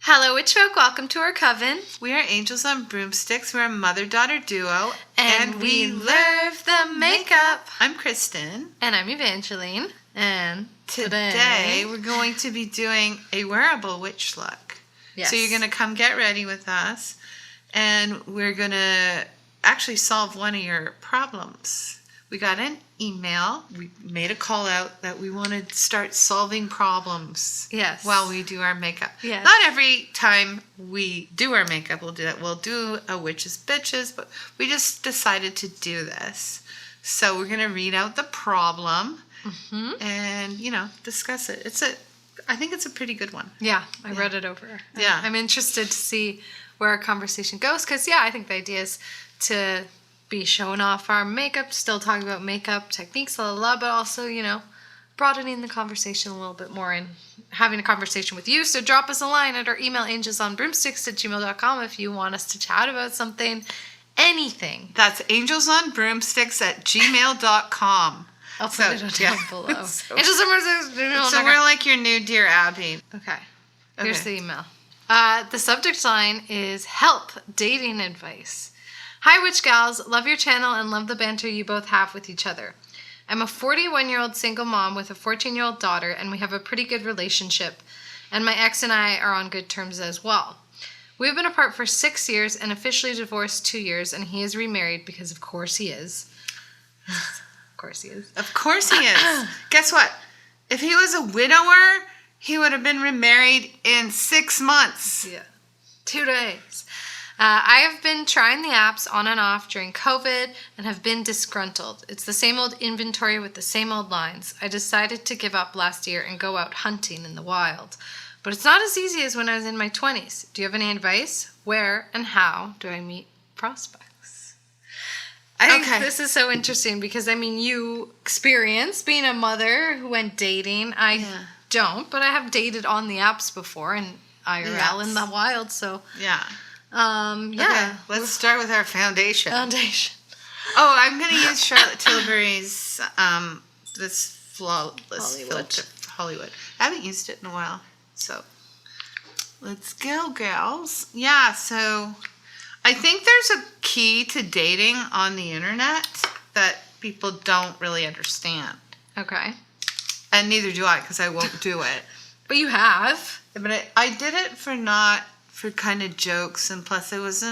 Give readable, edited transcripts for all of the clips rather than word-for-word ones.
Hello, witch folk. Welcome to our coven. We are Angels on Broomsticks. We're a mother-daughter duo. And we love the makeup. I'm Kristen. And I'm Evangeline. And Today we're going to be doing a wearable witch look. Yes. So you're going to come get ready with us. And we're going to actually solve one of your problems. We got an email. We made a call out that we want to start solving problems. Yes. While we do our makeup. Yes. Not every time we do our makeup we'll do that. We'll do a witch's bitches, but we just decided to do this. So we're going to read out the problem and, discuss it. I think it's a pretty good one. Yeah, I read it over. Yeah. I'm interested to see where our conversation goes because, I think the idea is to be showing off our makeup, still talking about makeup techniques, but also, broadening the conversation a little bit more and having a conversation with you. So drop us a line at our email, angelsonbroomsticks@gmail.com, if you want us to chat about something, anything. That's angelsonbroomsticks@gmail.com. I'll put it down below. So we're like your new Dear Abby. Okay. Here's the email. The subject line is help, dating advice. Hi, witch gals. Love your channel and love the banter you both have with each other. I'm a 41-year-old single mom with a 14-year-old daughter, and we have a pretty good relationship, and my ex and I are on good terms as well. We've been apart for 6 years and officially divorced 2 years, and he is remarried because of course he is. Of course he is. Of course he is. Guess what? If he was a widower, he would have been remarried in 6 months. Yeah. 2 days. I have been trying the apps on and off during COVID and have been disgruntled. It's the same old inventory with the same old lines. I decided to give up last year and go out hunting in the wild. But it's not as easy as when I was in my 20s. Do you have any advice? Where and how do I meet prospects? I think this is so interesting because, you experience being a mother who went dating. I don't, but I have dated on the apps before and IRL in the wild, so... Yeah. Okay, let's start with our foundation. Oh, I'm going to use Charlotte Tilbury's this flawless filter Hollywood. I haven't used it in a while, so let's go, gals. Yeah, so I think there's a key to dating on the internet that people don't really understand. Okay. And neither do I, because I won't do it. But you have. But I did it for kind of jokes, and plus I was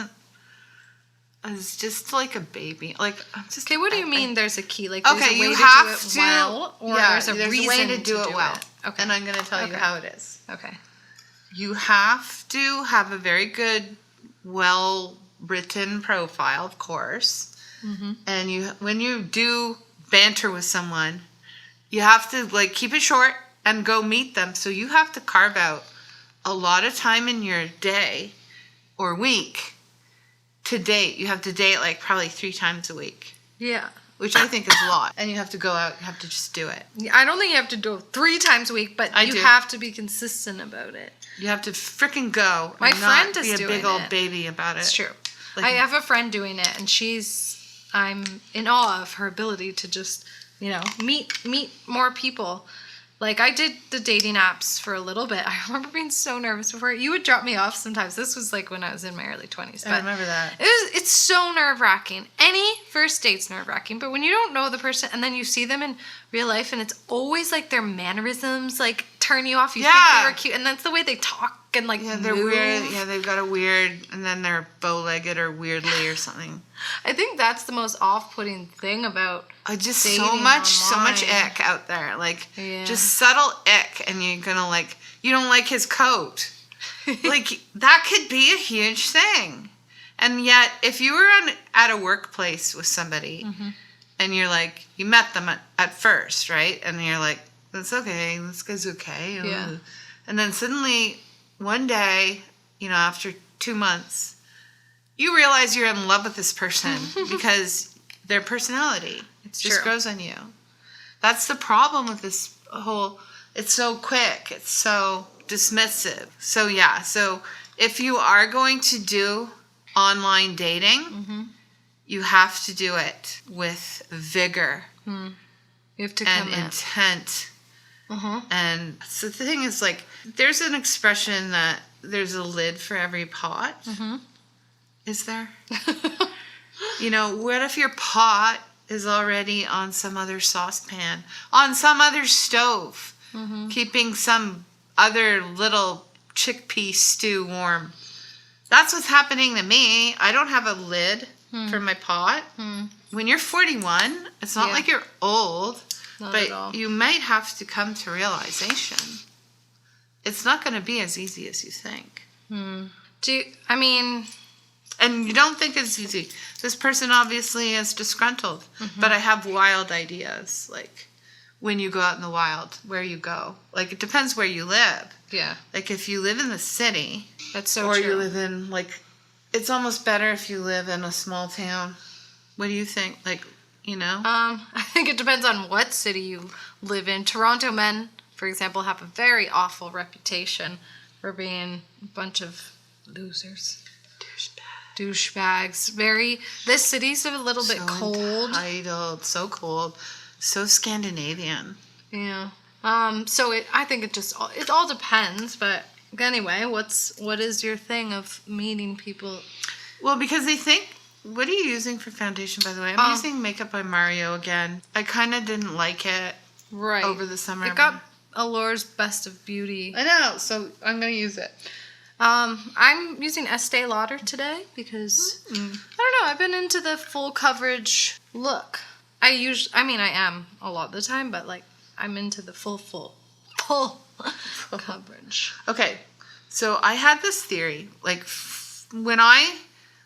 just like a baby. Like, I'm just... Okay, what do you mean there's a key? Like, there's a way you to have do it to, well, or there's a reason way to do it well. Okay. And I'm going to tell you how it is. Okay. You have to have a very good, well-written profile, of course. Mm-hmm. And when you do banter with someone, you have to, keep it short and go meet them. So you have to carve out a lot of time in your day or week to date. You have to date probably 3 times a week. Yeah. Which I think is a lot. And you have to go out, you have to just do it. I don't think you have to do it 3 times a week, but you have to be consistent about it. You have to freaking go. My friend is doing it. Be a big old baby about it. It's true. I have a friend doing it, and I'm in awe of her ability to just, meet more people. I did the dating apps for a little bit. I remember being so nervous before. You would drop me off sometimes. This was when I was in my early 20s. I remember that. It's so nerve-wracking. Any first date's nerve-wracking. But when you don't know the person and then you see them in real life and it's always their mannerisms turn you off. You think they were cute. And that's the way they talk and they're move. Weird. Yeah, they've got a weird, and then they're bow-legged or weirdly or something. I think that's the most off-putting thing about just dating so much online. ick out there. Just subtle ick, and you're gonna you don't like his coat. That could be a huge thing. And yet, if you were at a workplace with somebody, and you're you met them at first, right? And you're that's okay, this guy's okay. Yeah. And then suddenly, one day, after 2 months, you realize you're in love with this person because their personality just grows on you. That's the problem with this whole, it's so quick, it's so dismissive. So if you are going to do online dating, you have to do it with vigor You have to and commit. intent. And so the thing is, there's an expression that there's a lid for every pot? Mm-hmm. Is there? What if your pot is already on some other saucepan, on some other stove, keeping some other little chickpea stew warm? That's what's happening to me. I don't have a lid for my pot. When you're 41, it's not like you're old, not at all. but you might have to come to realization. It's not going to be as easy as you think. And you don't think it's easy. This person obviously is disgruntled, but I have wild ideas. Like when you go out in the wild, where you go. Like it depends where you live. Yeah. Like if you live in the city, that's so or true. you live in it's almost better if you live in a small town. What do you think? I think it depends on what city you live in. Toronto men, for example, have a very awful reputation for being a bunch of losers. Douchebags. This city's a little bit cold. Entitled, so cold, so Scandinavian. Yeah. I think it all depends, but anyway, what is your thing of meeting people? Well, because they think, what are you using for foundation, by the way? I'm using Makeup by Mario again. I kind of didn't like it over the summer. It got Allure's Best of Beauty. I know, so I'm going to use it. I'm using Estee Lauder today because, I don't know, I've been into the full coverage look. I am a lot of the time, but I'm into the full coverage. Okay, so I had this theory, when I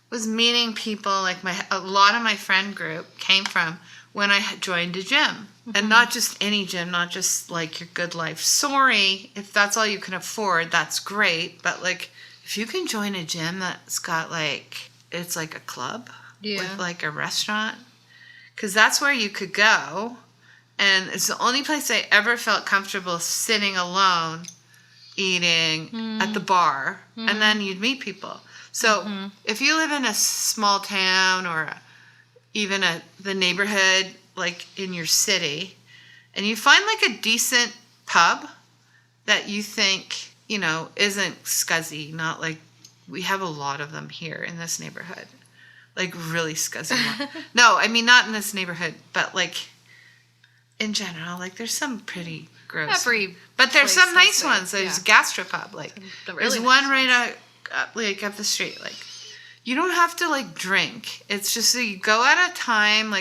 was meeting people, a lot of my friend group came from when I had joined a gym. And not just any gym, not just your Good Life. Sorry, if that's all you can afford, that's great. But if you can join a gym that's got it's like a club with a restaurant, because that's where you could go. And it's the only place I ever felt comfortable sitting alone, eating at the bar, and then you'd meet people. So if you live in a small town or even the neighborhood, in your city, and you find a decent pub that you think, isn't scuzzy, not we have a lot of them here in this neighborhood, really scuzzy one. No, I mean, not in this neighborhood, but in general, there's some pretty gross. But there's some nice ones. There's a gastropub, there's one right up the street. You don't have to drink. It's just so you go at a time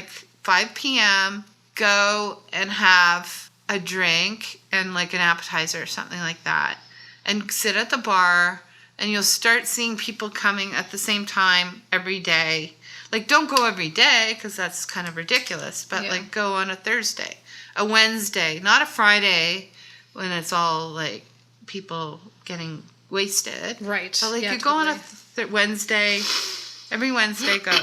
5 p.m., go and have a drink and an appetizer or something like that, and sit at the bar, and you'll start seeing people coming at the same time every day. Don't go every day because that's kind of ridiculous, but go on a Thursday, a Wednesday, not a Friday when it's all people getting wasted. Right. But you go on a Wednesday. Every Wednesday, go.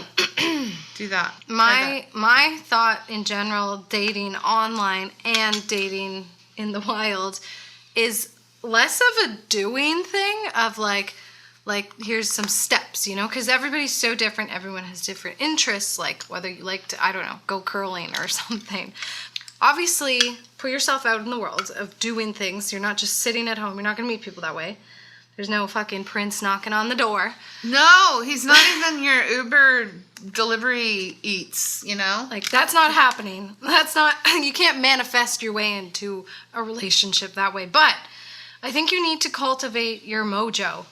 Do that. My thought in general, dating online and dating in the wild, is less of a doing thing of here's some steps, because everybody's so different. Everyone has different interests, whether you like to, I don't know, go curling or something. Obviously, put yourself out in the world of doing things. You're not just sitting at home. You're not going to meet people that way. There's no fucking Prince knocking on the door. No, he's not even your Uber delivery eats, that's not happening. That's not, you can't manifest your way into a relationship that way. But I think you need to cultivate your mojo.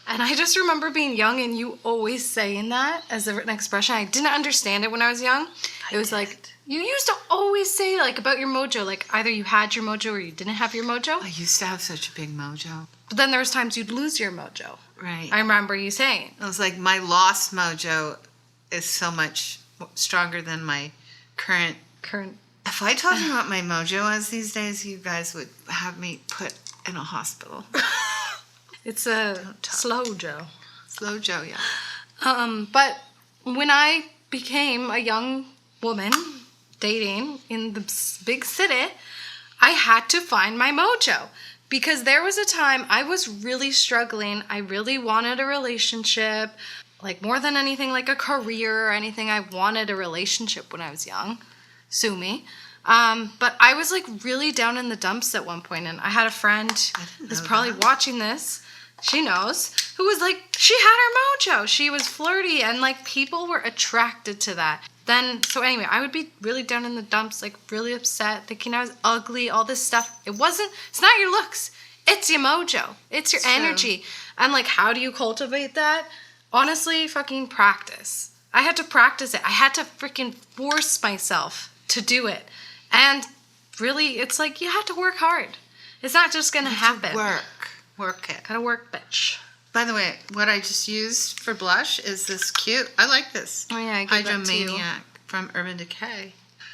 And I just remember being young and you always saying that as an expression. I didn't understand it when I was young. It was you used to always say about your mojo, either you had your mojo or you didn't have your mojo. I used to have such a big mojo. But then there was times you'd lose your mojo. Right. I remember you saying. I was my lost mojo is so much stronger than my current. If I told you what my mojo is these days, you guys would have me put in a hospital. It's a slow Joe. Slow Joe, yeah. But when I became a young woman dating in the big city, I had to find my mojo. Because there was a time I was really struggling. I really wanted a relationship, more than anything, a career or anything. I wanted a relationship when I was young. Sue me. But I was really down in the dumps at one point, and I had a friend who's probably watching this, she knows, who was like, she had her mojo. She was flirty and like people were attracted to that. Then, so anyway, I would be really down in the dumps, like really upset, thinking I was ugly, all this stuff. It's not your looks. It's your mojo. It's your energy. And like, how do you cultivate that? Honestly, fucking practice. I had to practice it. I had to freaking force myself to do it. And really, it's like, you have to work hard. It's not just going to happen. Work it. Gotta work, bitch. By the way, what I just used for blush is this cute, I like this. Oh yeah, I gave that to you. Hydromaniac from Urban Decay.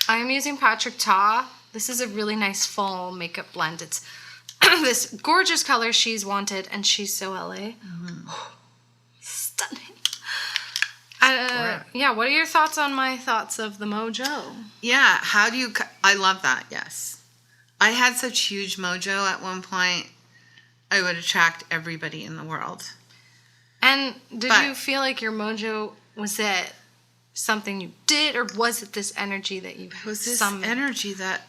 I'm using Patrick Ta. This is a really nice fall makeup blend. It's this gorgeous color she's wanted, and she's so LA. Stunning. Yeah, what are your thoughts on my thoughts of the mojo? Yeah, I love that, yes. I had such huge mojo at one point. I would attract everybody in the world. And did you feel like your mojo, was it something you did, or was it this energy that you summoned? Energy that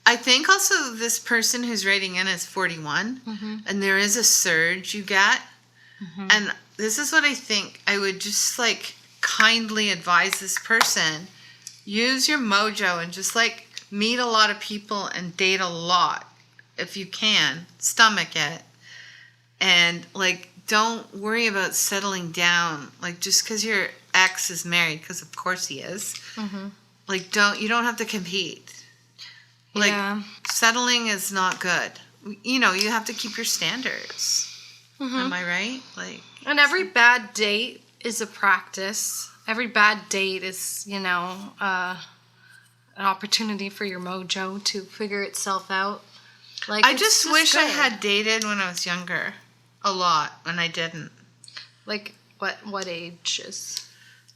I think also this person who's writing in is 41, and there is a surge you get. And this is what I think I would just like kindly advise this person. Use your mojo and just like meet a lot of people and date a lot. If you can, stomach it. And, like, don't worry about settling down. Like, just because your ex is married, because of course he is. Like, you don't have to compete. Like, settling is not good. You know, you have to keep your standards. Am I right? Like, and every bad date is a practice. Every bad date is, you know, an opportunity for your mojo to figure itself out. Like, I just wish I had dated when I was younger. A lot, and I didn't. Like, what ages?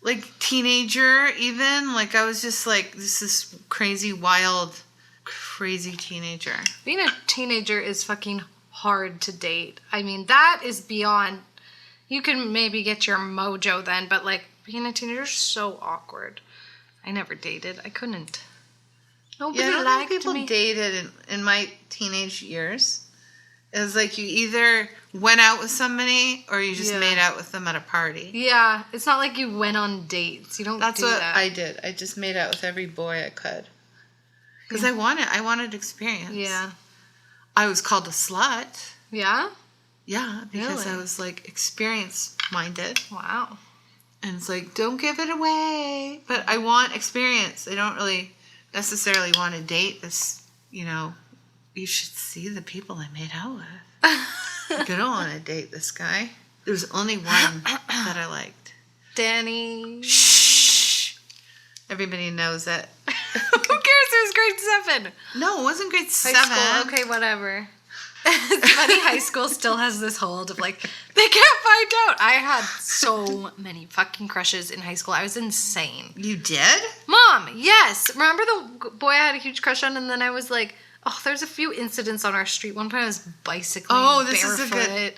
Like, teenager, even. Like, I was just like, this is crazy, wild, crazy teenager. Being a teenager is fucking hard to date. I mean, that is beyond... You can maybe get your mojo then, but, like, being a teenager is so awkward. I never dated. I couldn't. Nobody liked me. People dated in my teenage years. It was like you either went out with somebody or you just made out with them at a party. Yeah, it's not like you went on dates. You don't. That's what I did. I just made out with every boy I could because I wanted experience. Yeah, I was called a slut. Yeah. Yeah, because I was like experience minded. Wow. And it's like, don't give it away. But I want experience. I don't really necessarily want to date this, you know. You should see the people I made out with. Like, I don't want to date this guy. There was only one that I liked. Danny. Shh. Everybody knows it. Who cares? It was grade 7. No, it wasn't grade 7. High school. Okay, whatever. It's funny, high school still has this hold of like, they can't find out. I had so many fucking crushes in high school. I was insane. You did? Mom, yes. Remember the boy I had a huge crush on, and then I was like, oh, there's a few incidents on our street. One time I was bicycling this barefoot. Is a good...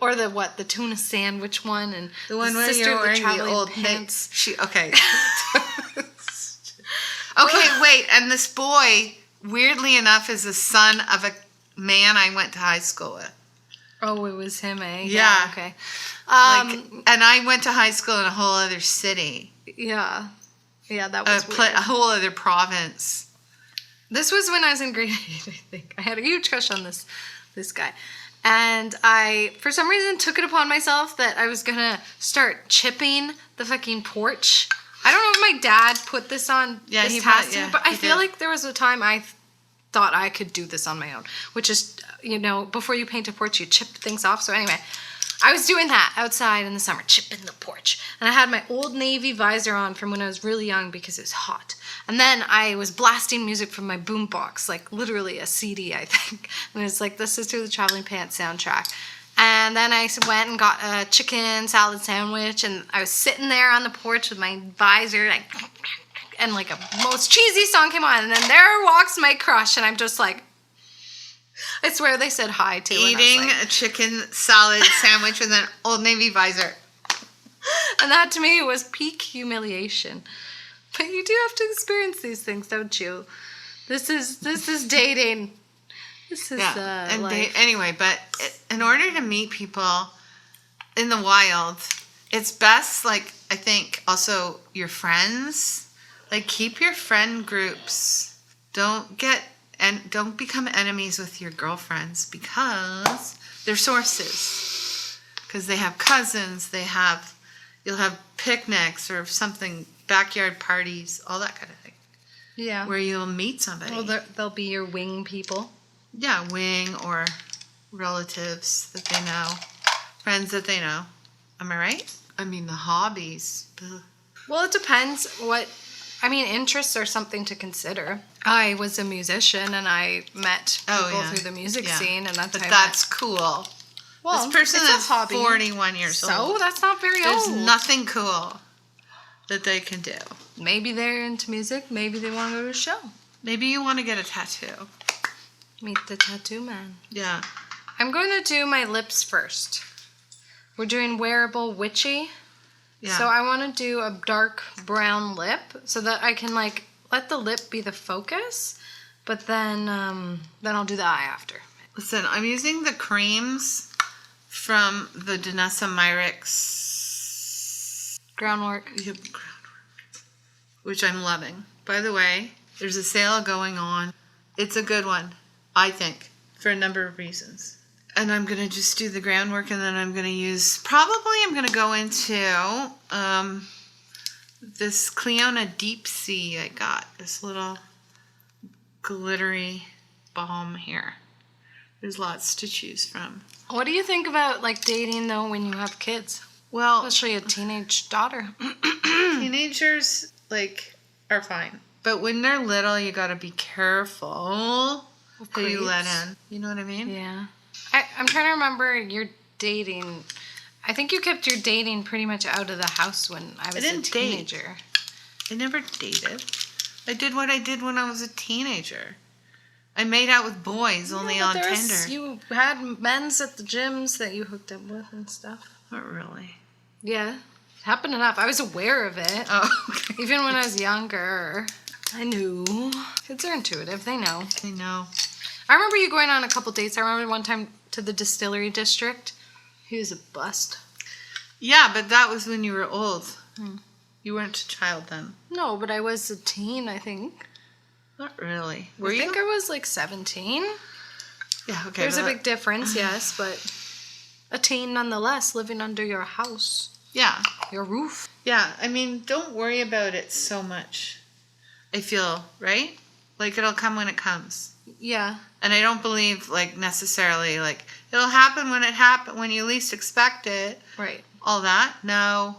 Or the tuna sandwich one, and the one where you're wearing the old pants. Okay. Okay, wait. And this boy, weirdly enough, is the son of a man I went to high school with. Oh, it was him, eh? Yeah. Okay. And I went to high school in a whole other city. Yeah. Yeah, that was weird. A whole other province. This was when I was in grade 8, I think. I had a huge crush on this guy. And I, for some reason, took it upon myself that I was going to start chipping the fucking porch. I don't know if my dad put this on this task, but I feel like there was a time I thought I could do this on my own, which is, you know, before you paint a porch, you chip things off. So anyway, I was doing that outside in the summer, chipping the porch. And I had my old Navy visor on from when I was really young because it was hot. And then I was blasting music from my boombox, like literally a CD, I think. And it was like, this is to the Traveling Pants soundtrack. And then I went and got a chicken salad sandwich, and I was sitting there on the porch with my visor, like, and like a most cheesy song came on, and then there walks my crush, and I'm just like, I swear they said hi to eating a chicken salad sandwich with an Old Navy visor. And that to me was peak humiliation. But you do have to experience these things, don't you? This is dating. This is anyway, but in order to meet people in the wild, it's best, like, I think also your friends, like, keep your friend groups. Don't become enemies with your girlfriends because they're sources. Because they have cousins, you'll have picnics or something, backyard parties, all that kind of thing. Yeah. Where you'll meet somebody. Well, they'll be your wing people. Yeah, wing or relatives that they know, friends that they know. Am I right? I mean, the hobbies. Ugh. Well, it depends interests are something to consider. I was a musician and I met people through the music scene, and that's cool. Well, this person it's is a hobby. 41 years old. So that's not very There's old. There's nothing cool that they can do. Maybe they're into music. Maybe they want to go to a show. Maybe you want to get a tattoo. Meet the tattoo man. Yeah. I'm going to do my lips first. We're doing wearable witchy. Yeah. So I want to do a dark brown lip so that I can like let the lip be the focus, but then I'll do the eye after. Listen, I'm using the creams from the Danessa Myricks Groundwork. Yep, Groundwork, which I'm loving. By the way, there's a sale going on. It's a good one, I think, for a number of reasons. And I'm going to just do the groundwork, and then I'm going to go into this Cleona Deep Sea I got. This little glittery balm here. There's lots to choose from. What do you think about like dating though when you have kids? Well, especially a teenage daughter. Teenagers are fine. But when they're little, you got to be careful who you let in. You know what I mean? Yeah. I'm trying to remember your dating. I think you kept your dating pretty much out of the house when I was a teenager. I never dated. I did what I did when I was a teenager. I made out with boys only on Tinder. You had men's at the gyms that you hooked up with and stuff. Not really. Yeah. It happened enough. I was aware of it. Oh, okay. Even when I was younger. I knew. Kids are intuitive. They know. They know. I remember you going on a couple dates. I remember one time to the distillery district. He was a bust. Yeah, but that was when you were old. You weren't a child then. No, but I was a teen, I think. Not really. I think I was like 17. Yeah, okay. There's a big difference, yes, but a teen nonetheless, living under your house. Yeah. Your roof. Yeah, I mean, don't worry about it so much. I feel, right? Like, it'll come when it comes. Yeah. And I don't believe, like, necessarily, like, it'll happen when you least expect it. Right. All that. No.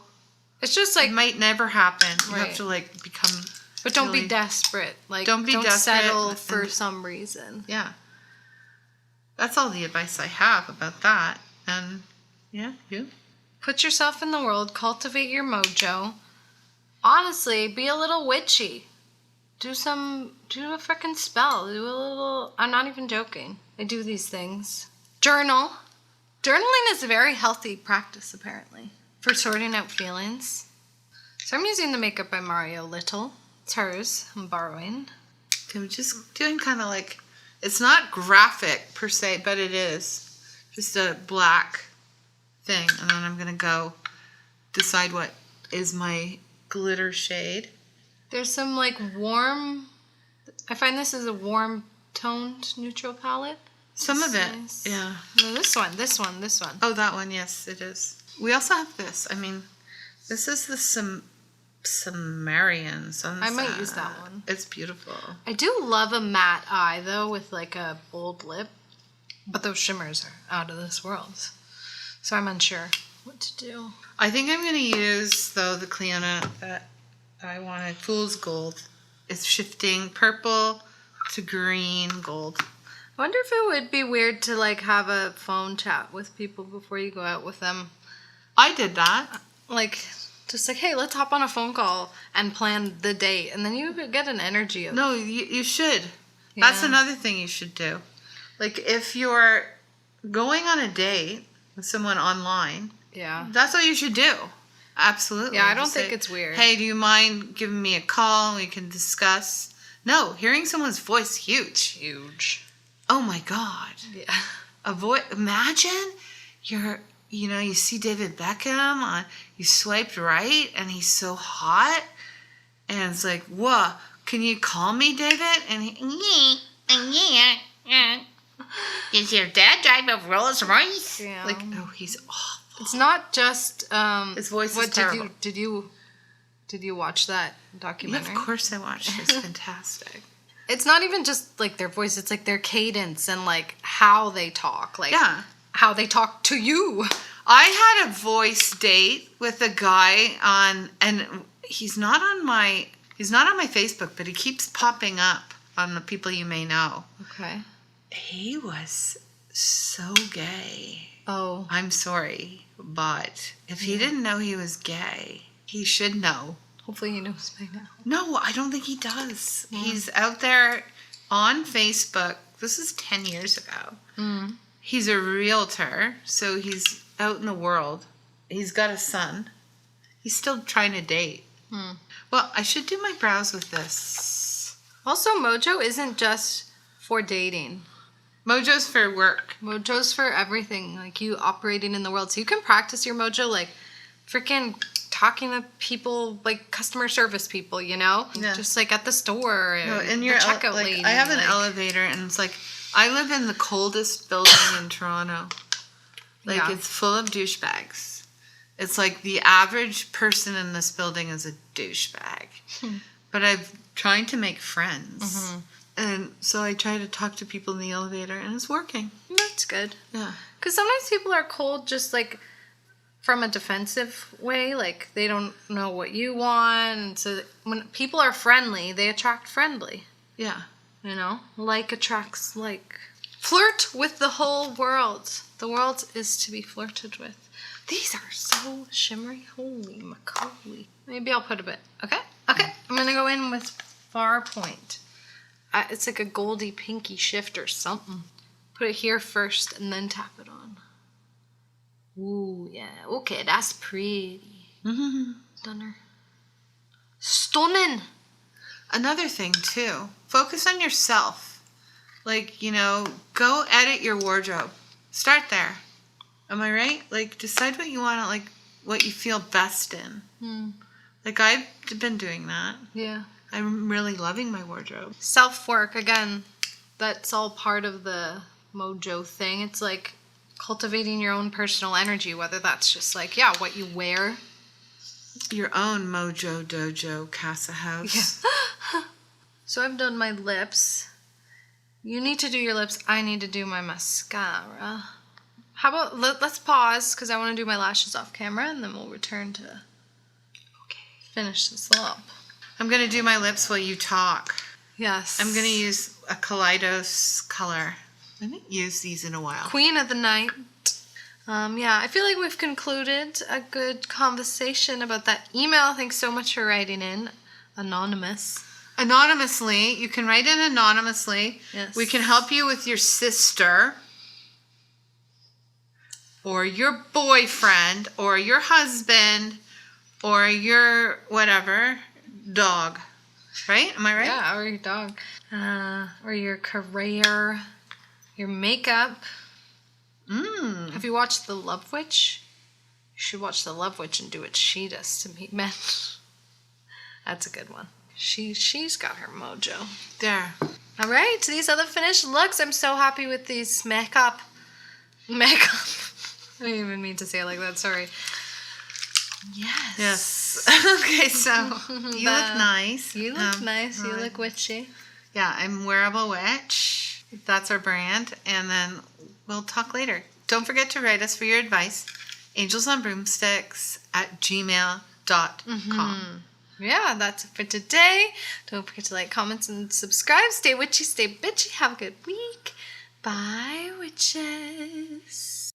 It's just like... It might never happen. You right. have to, like, become... But don't be desperate. Like, don't settle for some reason. Yeah. That's all the advice I have about that. And, yeah, you? Put yourself in the world. Cultivate your mojo. Honestly, be a little witchy. Do a freaking spell. Do a little... I'm not even joking. I do these things. Journal. Journaling is a very healthy practice, apparently, for sorting out feelings. So I'm using the Makeup by Mario Little. It's hers. I'm borrowing. I'm just doing kind of like... It's not graphic, per se, but it is. Just a black thing. And then I'm going to go decide what is my glitter shade. There's some, like, warm... I find this is a warm-toned neutral palette. Some of it, nice. Yeah. No, this one. Oh, that one, yes, it is. We also have this. I mean, this is the Sumerian Sunset. I might use that one. It's beautiful. I do love a matte eye, though, with, like, a bold lip. But those shimmers are out of this world. So I'm unsure what to do. I think I'm going to use, though, the Cleona that I wanted. Fool's Gold. It's shifting purple to green gold. I wonder if it would be weird to, like, have a phone chat with people before you go out with them. I did that. Like, just like, hey, let's hop on a phone call and plan the date. And then you could get an energy of... No, you should. Yeah. That's another thing you should do. Like, if you're going on a date with someone online... Yeah. That's what you should do. Absolutely. Yeah, I don't think it's weird. Hey, do you mind giving me a call and we can discuss? No, hearing someone's voice, huge. Oh my God. Yeah. Imagine you see David Beckham you swiped right and he's so hot. And it's like, whoa, can you call me, David? And does your dad drive a Rolls Royce? Yeah. Like, oh, he's awful. It's not just His voice is terrible. Did you watch that documentary? Yeah, of course I watched it. It's fantastic. It's not even just like their voice, it's like their cadence and like how they talk. Like how they talk to you. I had a voice date with a guy and he's not on my Facebook, but he keeps popping up on the people you may know. Okay. He was so gay. Oh. I'm sorry, but if he didn't know he was gay, he should know. Hopefully he knows by now. No, I don't think he does. Yeah. He's out there on Facebook. This is 10 years ago. Mm. He's a realtor, so he's out in the world. He's got a son. He's still trying to date. Mm. Well, I should do my brows with this. Also, Mojo isn't just for dating. Mojo's for work. Mojo's for everything. Like you operating in the world. So you can practice your Mojo like freaking talking to people, like customer service people, you know? Yeah. Just like at the store. No, and the you're checkout like, lady. I have an elevator and it's like, I live in the coldest building in Toronto. Like it's full of douchebags. It's like the average person in this building is a douchebag. But I'm trying to make friends. Mm-hmm. And so I try to talk to people in the elevator and it's working. That's good. Yeah. Because sometimes people are cold just like from a defensive way. Like they don't know what you want. And so when people are friendly, they attract friendly. Yeah. You know? Like attracts like. Flirt with the whole world. The world is to be flirted with. These are so shimmery. Holy macaulay. Maybe I'll put a bit. Okay? Okay. I'm going to go in with Far Point. It's like a goldy pinky shift or something. Put it here first and then tap it on. Ooh, yeah. Okay, that's pretty. Mm-hmm. Stunner. Stunning. Another thing, too. Focus on yourself. Like, go edit your wardrobe. Start there. Am I right? Like, decide what you want to, like, what you feel best in. Like, I've been doing that. Yeah. I'm really loving my wardrobe. Self-work, again, that's all part of the Mojo thing. It's like cultivating your own personal energy, whether that's just like, what you wear. Your own Mojo Dojo Casa House. Yeah. So I've done my lips. You need to do your lips. I need to do my mascara. How about, let's pause, because I want to do my lashes off camera, and then we'll return to finish this up. I'm going to do my lips while you talk. Yes. I'm going to use a Kaleidos color. I haven't used these in a while. Queen of the Night. I feel like we've concluded a good conversation about that email. Thanks so much for writing in. Anonymous. Anonymously. You can write in anonymously. Yes. We can help you with your sister or your boyfriend or your husband or your whatever dog. Right? Am I right? Yeah, or your dog. Or your career, your makeup. Have you watched The Love Witch? You should watch The Love Witch and do what she does to meet men. That's a good one. She's got her mojo. There. All right, these are the finished looks. I'm so happy with these makeup. I didn't even mean to say it like that. Sorry. Yes. Okay, so you look nice. You look nice. You look witchy. Yeah, I'm Wearable Witch. That's our brand. And then we'll talk later. Don't forget to write us for your advice. angelsonbroomsticks@gmail.com. Yeah, that's it for today. Don't forget to like, comment, and subscribe. Stay witchy, stay bitchy. Have a good week. Bye, witches.